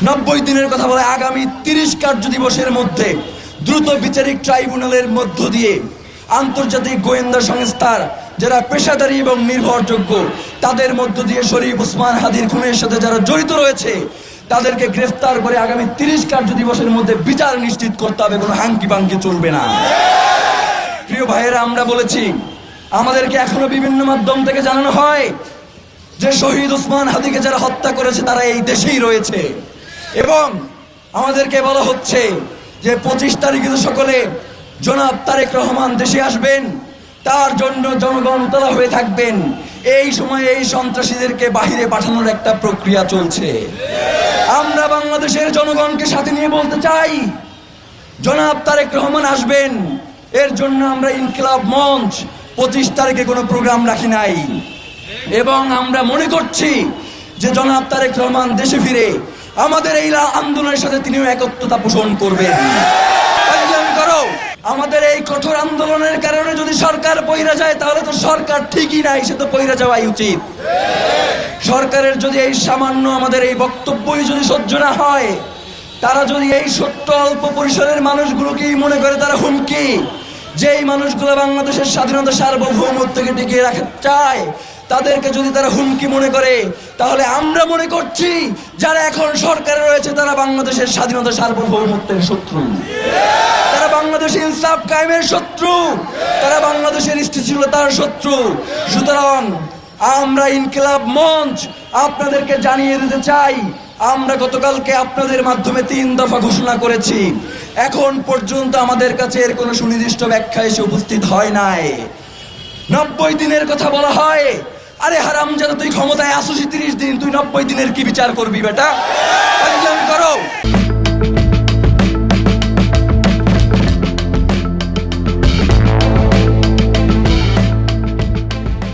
90 দিনের কথা বলে আগামী 30 কার্য দিবসের মধ্যে দ্রুত বিচারিক ট্রাইব্যুনালের মধ্য দিয়ে আন্তর্জাতিক গোয়েন্দা সংস্থার যারা পেশাদারী এবং নির্ভরযোগ্য তাদের মধ্য দিয়ে শরীফ ওসমান হাদির খুনের সাথে যারা জড়িত রয়েছে তাদেরকে গ্রেফতার করে আগামী 30 কার্য দিবসের মধ্যে বিচার নিশ্চিত করতে হবে। কোনো হাঙ্কি পাঙ্কি চলবে না। প্রিয় ভাইয়েরা, আমরা বলেছি, আমাদেরকে এখনো বিভিন্ন মাধ্যম থেকে জানানো হয় যে শহীদ ওসমান হাদিকে যারা হত্যা করেছে তারা এই দেশেই রয়েছে, এবং আমাদেরকে বলা হচ্ছে যে 25 তারিখে সকলে জনাব তারেক রহমান দেশে আসবেন, তার জন্য জনগণ উতলা হয়ে থাকবেন। এই সময়ে এই সন্ত্রাসীদেরকে বাহিরে পাঠানোর একটা প্রক্রিয়া চলছে। আমরা বাংলাদেশের জনগণকে সাথে নিয়ে বলতে চাই, জনাব তারেক রহমান আসবেন, এর জন্য আমরা ইনকিলাব মঞ্চ 25 তারিখে কোনো প্রোগ্রাম রাখি নাই, এবং আমরা মনে করছি যে জনাব তারেক রহমান দেশে ফিরে আমাদের এই আন্দোলনের সাথে তিনিও একত্রতা পোষণ করবেন। আমাদের এই কঠোর আন্দোলনের কারণে যদি সরকার পইরা যায় তাহলে তো সরকার ঠিকই নাই, সে তো পইরা যাওয়াই উচিত। সরকারের যদি এই সামান্য আমাদের এই বক্তব্যই যদি সহ্য না হয়, তারা যদি এই ছোট্ট অল্প পরিসরের মানুষগুলোকেই মনে করে তারা হুমকি, যেই মানুষগুলো বাংলাদেশের স্বাধীনতা সার্বভৌমত্বকে টিকিয়ে রাখতে চায়, তাদেরকে যদি তারা হুমকি মনে করে, তাহলে আমরা মনে করছি যারা এখন সরকারে রয়েছে তারা বাংলাদেশের স্বাধীনতা সার্বভৌমত্বের শত্রু, তারা বাংলাদেশের ইনসাফ কায়েমের শত্রু, তারা বাংলাদেশের স্থিতিশীলতার শত্রু। সুতরাং আমরা ইনকিলাব মঞ্চ আপনাদেরকে জানিয়ে দিতে চাই, আমরা গতকালকে আপনাদের মাধ্যমে 3 দফা ঘোষণা করেছি, এখন পর্যন্ত আমাদের কাছে এর কোনো সুনির্দিষ্ট ব্যাখ্যা এসে উপস্থিত হয় নাই। 90 দিনের কথা বলা হয়, আরে হারামজাদা, তুই ক্ষমতায় আসছিস 30 দিন, তুই 90 দিনের কি বিচার করবি বেটা?